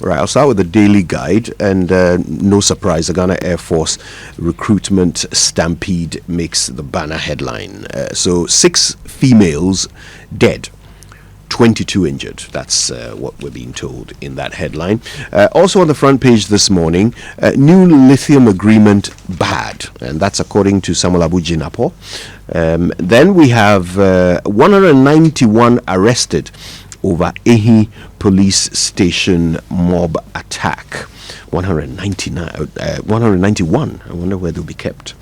Right, I'll start with the daily guide, and no surprise, the Ghana Air Force recruitment stampede makes the banner headline. So 6 females dead, 22 injured. That's what we're being told in that headline. Also on the front page this morning, new lithium agreement bad, and that's according to Samuel Abu-Jinapor. Then we have 191 arrested over Ehi police station mob attack. 191. I wonder where they'll be kept.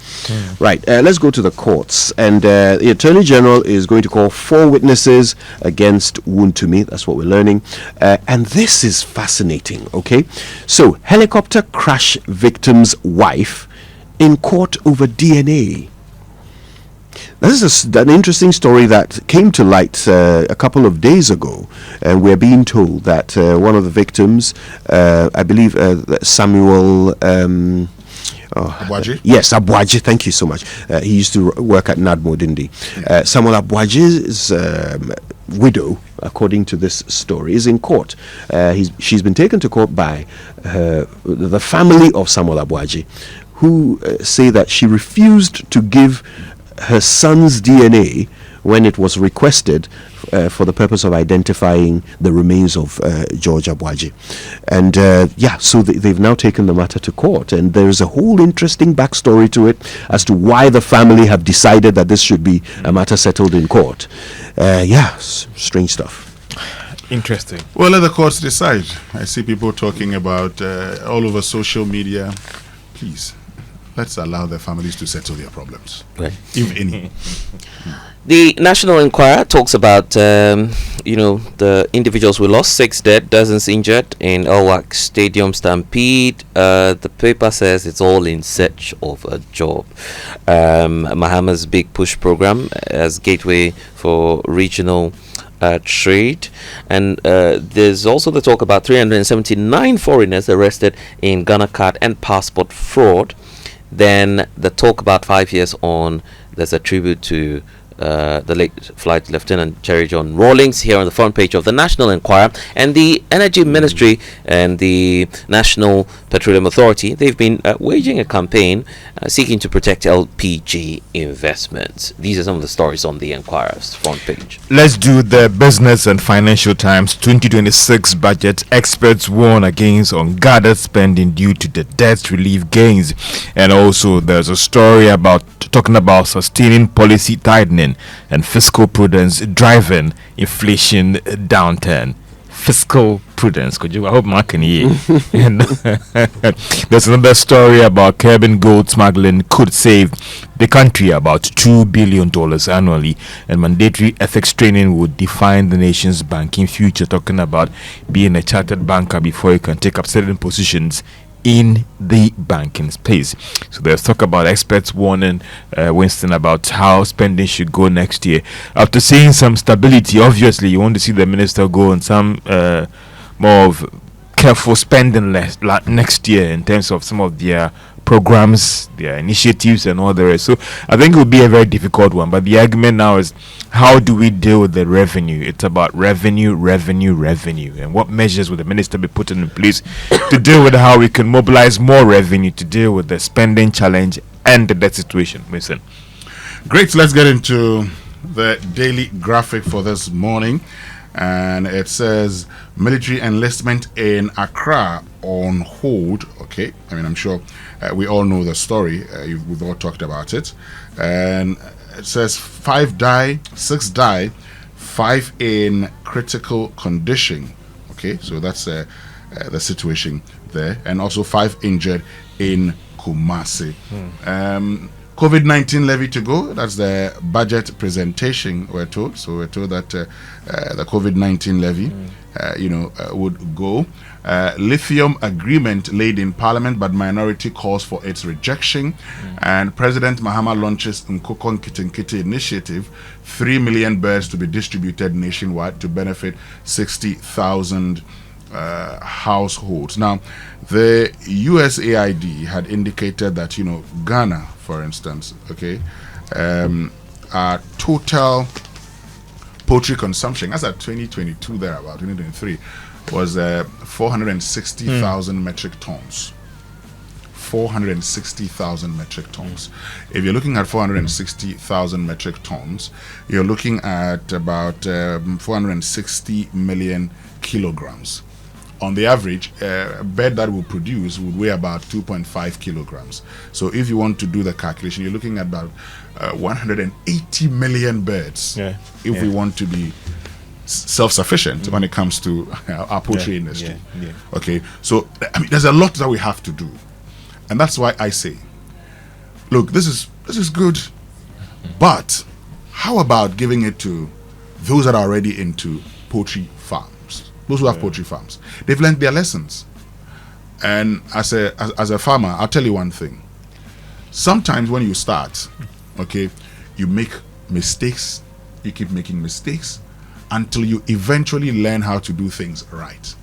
Right, let's go to the courts. And the Attorney General is going to call 4 witnesses against Wontumi. That's what we're learning. And this is fascinating, okay? So, helicopter crash victim's wife in court over DNA. This is an interesting story that came to light a couple of days ago, and we're being told that one of the victims, I believe Samuel Abuaji? Yes, Abuaji, thank you so much. He used to work at NADMO, didn't he? Samuel Abuaji's widow, according to this story, is in court. She's been taken to court by the family of Samuel Abuaji, who say that she refused to give her son's DNA when it was requested for the purpose of identifying the remains of George Abuaji. And so they've now taken the matter to court, and there's a whole interesting backstory to it as to why the family have decided that this should be a matter settled in court. Strange stuff. Interesting. Well, let the courts decide. I see people talking about all over social media. Please, let's allow the families to settle their problems, right, if any. The National Enquirer talks about, the individuals we lost, 6 dead, dozens injured in El-Wak Stadium stampede. The paper says it's all in search of a job. Mahama's big push program as gateway for regional trade, and there's also the talk about 379 foreigners arrested in Ghana card and passport fraud. Then the talk about 5 years on, there's a tribute to the late Flight Lieutenant Cherry John Rawlings here on the front page of the National Enquirer. And the Energy Ministry and the National Petroleum Authority, they've been waging a campaign seeking to protect LPG investments. These are some of the stories on the Enquirer's front page. Let's do the Business and Financial Times 2026 budget. Experts warn against ungathered spending due to the debt relief gains. And also there's a story about talking about sustaining policy tightening and fiscal prudence driving inflation downturn. Fiscal prudence. Could you? I hope Mark can hear. And there's another story about curbing gold smuggling could save the country about $2 billion annually, and mandatory ethics training would define the nation's banking future. Talking about being a chartered banker before you can take up certain positions in the banking space. So there's talk about experts warning Winston about how spending should go next year. After seeing some stability, obviously you want to see the minister go on some more of careful spending next year in terms of some of their programs, their initiatives and all the rest. So I think it will be a very difficult one, but the argument now is, how do we deal with the revenue? It's about revenue, and what measures will the minister be putting in place to deal with how we can mobilize more revenue to deal with the spending challenge and the debt situation. Listen. Great, let's get into the daily graphic for this morning. And it says military enlistment in Accra on hold. Okay, I mean, I'm sure we all know the story. We've all talked about it. And it says 5 die, 6 die, 5 in critical condition. Okay, so that's the situation there. And also 5 injured in Kumasi. COVID-19 levy to go. That's the budget presentation, we're told. So we're told that the COVID-19 levy, would go. Lithium agreement laid in Parliament, but minority calls for its rejection. And President Mahama launches Nkoko Nkitinkiti initiative, 3 million birds to be distributed nationwide to benefit 60,000 households. Now, the USAID had indicated that, Ghana, for instance, our total poultry consumption, as at 2022 there, about 2023, was 460,000 metric tons. 460,000 metric tons. If you're looking at 460,000 metric tons, you're looking at about 460 million kilograms. On the average, a bird that will produce would weigh about 2.5 kilograms. So if you want to do the calculation, you're looking at about 180 million birds if we want to be self-sufficient when it comes to our poultry industry. Okay, so I mean, there's a lot that we have to do. And that's why I say, look, this is good, but how about giving it to those that are already into poultry farms, those who have poultry farms? They've learned their lessons. And as a farmer, I'll tell you one thing. Sometimes when you start, okay, you make mistakes, you keep making mistakes until you eventually learn how to do things right.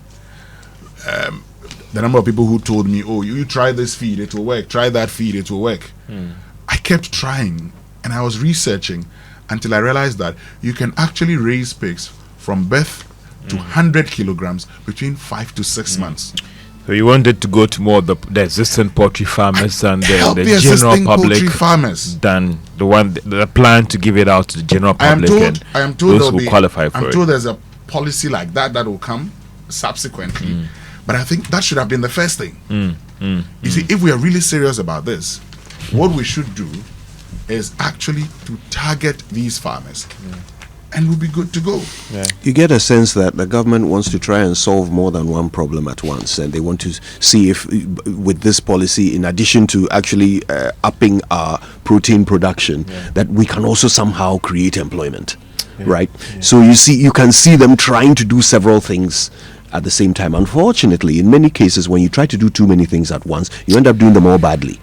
The number of people who told me, oh, you try this feed, it will work. Try that feed, it will work. I kept trying, and I was researching until I realized that you can actually raise pigs from birth to 100 kilograms between 5 to 6 months. So you wanted to go to more the existing poultry farmers and the general public farmers than the plan to give it out to the general public. I am told those who qualify for it. I'm told there's a policy like that will come subsequently. But I think that should have been the first thing. You see, if we are really serious about this, what we should do is actually to target these farmers, and we'll be good to go. You get a sense that the government wants to try and solve more than one problem at once, and they want to see if, with this policy, in addition to actually upping our protein production, that we can also somehow create employment, right? So you can see them trying to do several things at the same time. Unfortunately, in many cases, when you try to do too many things at once, you end up doing them all badly.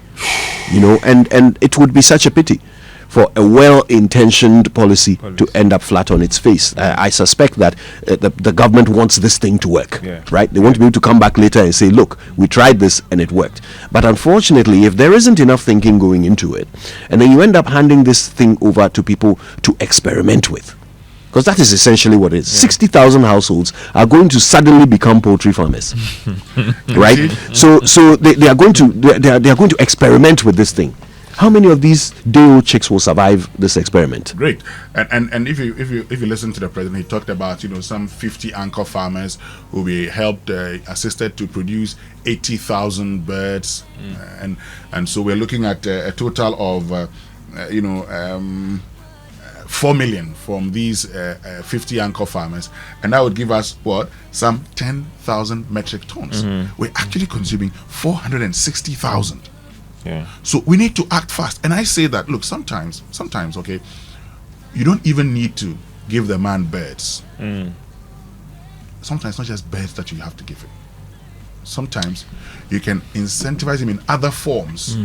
And it would be such a pity for a well-intentioned policy to end up flat on its face. I suspect that the government wants this thing to work, right? They want to be able to come back later and say, look, we tried this and it worked. But unfortunately, if there isn't enough thinking going into it, and then you end up handing this thing over to people to experiment with, because that is essentially what it is. 60,000 households are going to suddenly become poultry farmers, right? So they are going to experiment with this thing. How many of these day-old chicks will survive this experiment? Great. And if you listen to the president, he talked about some 50 anchor farmers who will be helped assisted to produce 80,000 birds, and so we're looking at a total of 4 million from these 50 anchor farmers, and that would give us some 10,000 metric tons. We're actually consuming 460,000. So we need to act fast. And I say that, look, sometimes, okay, you don't even need to give the man birds. Sometimes it's not just birds that you have to give him. Sometimes you can incentivize him in other forms,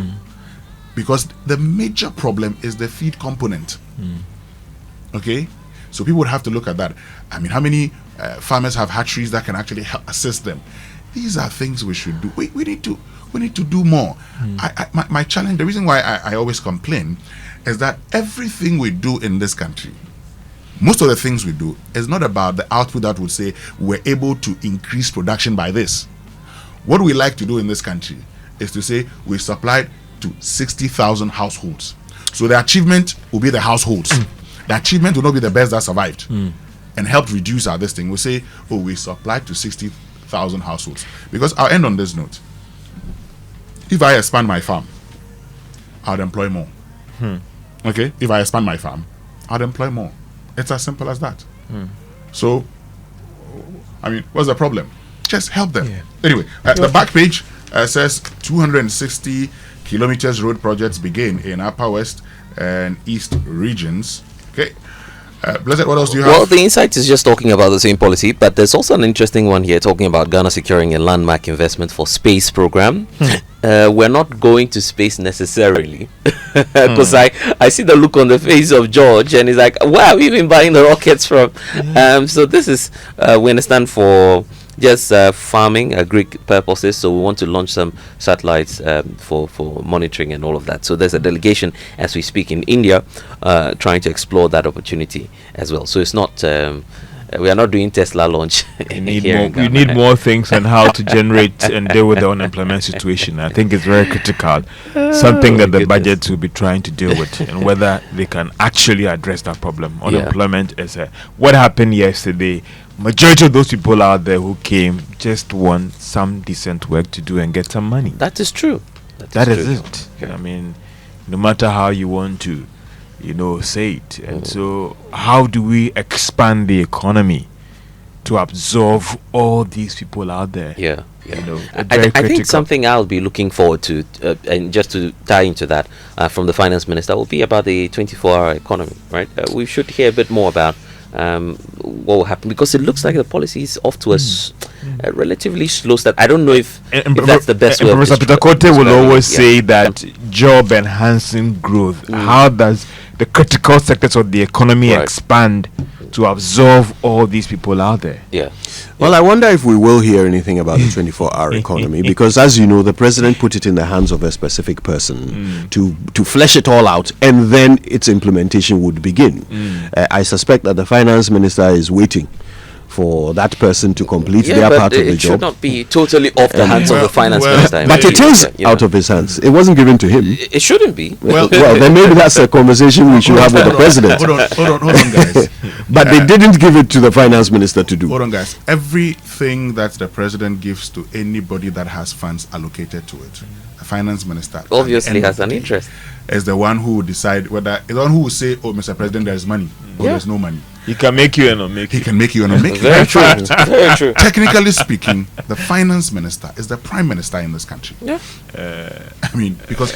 because the major problem is the feed component. Okay, so people would have to look at that. I mean, how many farmers have hatcheries that can actually help assist them? These are things we should do. We need to do more. My challenge, the reason why I always complain, is that everything we do in this country, most of the things we do, is not about the output that would say we're able to increase production by this. What we like to do in this country is to say we supplied to 60,000 households. So the achievement will be the households. The achievement will not be the best that survived and helped reduce this thing. We'll say, oh, we supplied to 60,000 households. Because I'll end on this note. If I expand my farm, I'd employ more. Okay? If I expand my farm, I'd employ more. It's as simple as that. So, I mean, what's the problem? Just help them. Anyway, the back page says 260 kilometers road projects begin in Upper West and East regions. Okay. Blessed, what else do you have? Well, the Insight is just talking about the same policy, but there's also an interesting one here talking about Ghana securing a landmark investment for space program. We're not going to space necessarily, because I see the look on the face of George, and he's like, where are we even buying the rockets from? So this is, we understand, for just farming, agric purposes. So we want to launch some satellites for monitoring and all of that. So there's a delegation as we speak in India trying to explore that opportunity as well. So it's not we are not doing Tesla launch. You need more things on how to generate and deal with the unemployment situation. I think it's very critical. Something that the budget will be trying to deal with, and whether they can actually address that problem. Unemployment is what happened yesterday. Majority of those people out there who came just want some decent work to do and get some money. That is true. That is it. Okay. I mean, no matter how you want to, say it. And so, how do we expand the economy to absorb all these people out there? Yeah. I think something I'll be looking forward to, and just to tie into that from the finance minister, will be about the 24-hour economy, right? We should hear a bit more about what will happen, because it looks like the policy is off to a relatively slow start. I don't know if that's the best way. Professor Peter Kote will always say that job enhancing growth. How does the critical sectors of the economy expand to absorb all these people out there? Yeah. Well, I wonder if we will hear anything about the 24-hour economy, because, as you know, the president put it in the hands of a specific person to flesh it all out, and then its implementation would begin. I suspect that the finance minister is waiting for that person to complete their part of the job. It should not be totally off the hands of the finance minister. But it is out of his hands. It wasn't given to him. It shouldn't be. Well, then maybe that's a conversation we should have with the president. Hold on, guys. But they didn't give it to the finance minister to do. Hold on, guys. Everything that the president gives to anybody that has funds allocated to it, the finance minister obviously has an interest. Is the one who will decide whether, the one who will say, "Oh, Mr. President, there is money," or "There's no money." He can make you and not make He can make you and not make you. Very true. Very true. Technically speaking, the finance minister is the prime minister in this country. Yeah. I mean, because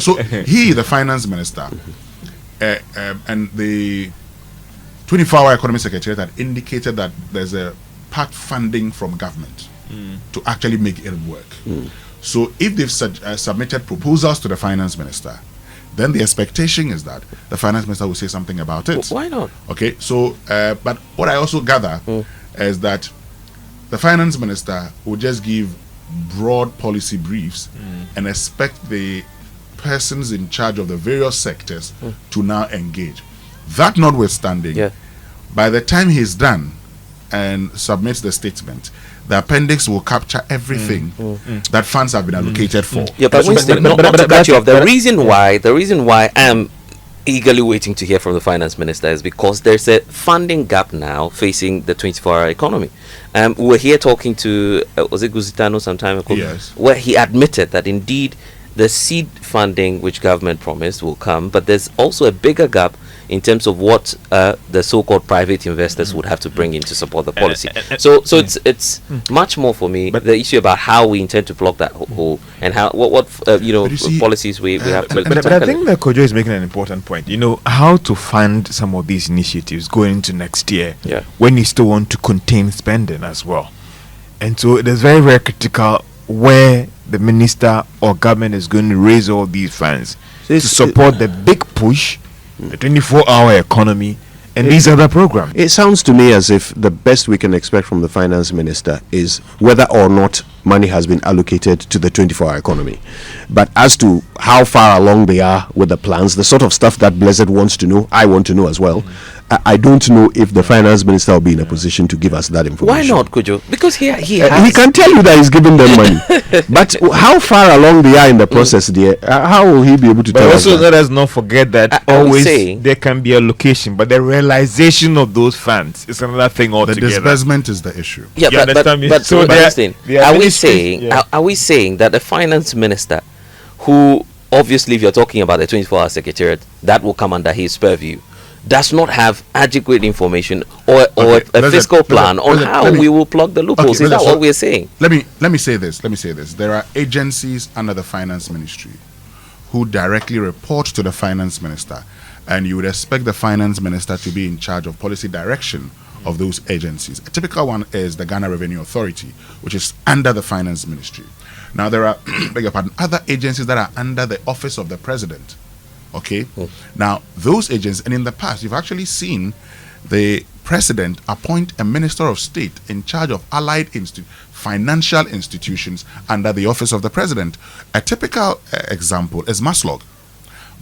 so he, the finance minister, and the 24-hour economy secretariat had indicated that there's a part funding from government to actually make it work. So if they've submitted proposals to the finance minister, then the expectation is that the finance minister will say something about it. Why not? Okay, so, but what I also gather is that the finance minister will just give broad policy briefs and expect the persons in charge of the various sectors to now engage. That notwithstanding, by the time he's done and submits the statement, the appendix will capture everything that funds have been allocated for. Yeah, but Winston, not to cut you off, the reason why I'm eagerly waiting to hear from the finance minister is because there's a funding gap now facing the 24-hour economy. We were here talking to, was it Guzitano some time ago? Yes. Where he admitted that indeed the seed funding which government promised will come, but there's also a bigger gap in terms of what the so-called private investors would have to bring in to support the policy. So it's much more for me, but the issue about how we intend to block that hole and how what policies we have to. But I think that Kojo is making an important point. How to fund some of these initiatives going into next year when you still want to contain spending as well. And so it is very, very critical where the minister or government is going to raise all these funds to support the big push, the 24-hour economy, and these other programs. It sounds to me as if the best we can expect from the finance minister is whether or not money has been allocated to the 24-hour economy. But as to how far along they are with the plans, the sort of stuff that Blessed wants to know, I want to know as well. I don't know if the finance minister will be in a position to give us that information. Why not, Kojo? Because he he can tell you that he's giving them money. But how far along they are in the process, dear, how will he be able to tell us that? Also, let us not forget that always there can be a location, but the realization of those funds is another thing altogether. The disbursement is the issue. Yeah, but so are we saying that the finance minister, who obviously, if you're talking about the 24-hour secretariat, that will come under his purview, does not have adequate information or a fiscal plan on how we will plug the loopholes? Is that what we're saying? Let me say this. There are agencies under the finance ministry who directly report to the finance minister, and you would expect the finance minister to be in charge of policy direction of those agencies. A typical one is the Ghana Revenue Authority, which is under the finance ministry. Now there are other agencies that are under the office of the president. Okay. Now those agents, and in the past you've actually seen the president appoint a minister of state in charge of allied financial institutions under the office of the president. A typical example is Maslog.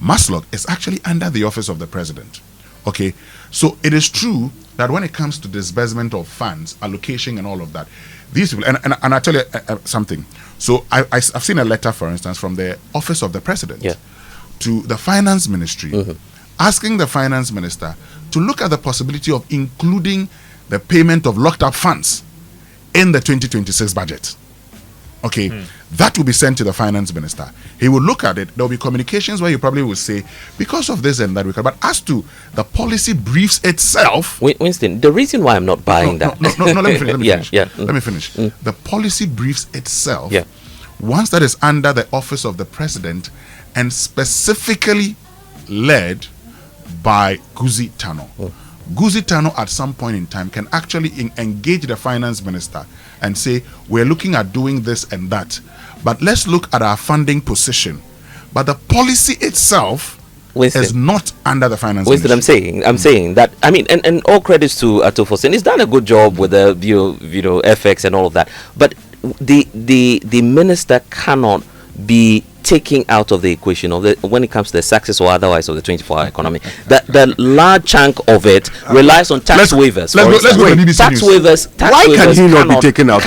Maslog is actually under the office of the president. Okay, so it is true that when it comes to disbursement of funds, allocation and all of that, these people, and I tell you something. So I've seen a letter, for instance, from the Office of the President to the Finance Ministry, asking the Finance Minister to look at the possibility of including the payment of locked up funds in the 2026 budget. Okay, that will be sent to the Finance Minister. He will look at it. There will be communications where he probably will say, because of this and that, but as to the policy briefs itself, Winston, the reason why I'm not buying that. No, let me finish. Let me finish. The policy briefs itself, once that is under the Office of the President and specifically led by Guzi Tano. Guzi Tano at some point in time can actually engage the Finance Minister and say, we're looking at doing this and that, but let's look at our funding position. But the policy itself is not under the Finance Ministry. I'm saying that, I mean, and all credits to Ato Fosen. He's done a good job with the FX and all of that. But the minister cannot be taking out of the equation of when it comes to the success or otherwise of the 24-hour economy. The large chunk of it relies on tax waivers. Let's go to the tax waivers. Why can he not be taken out?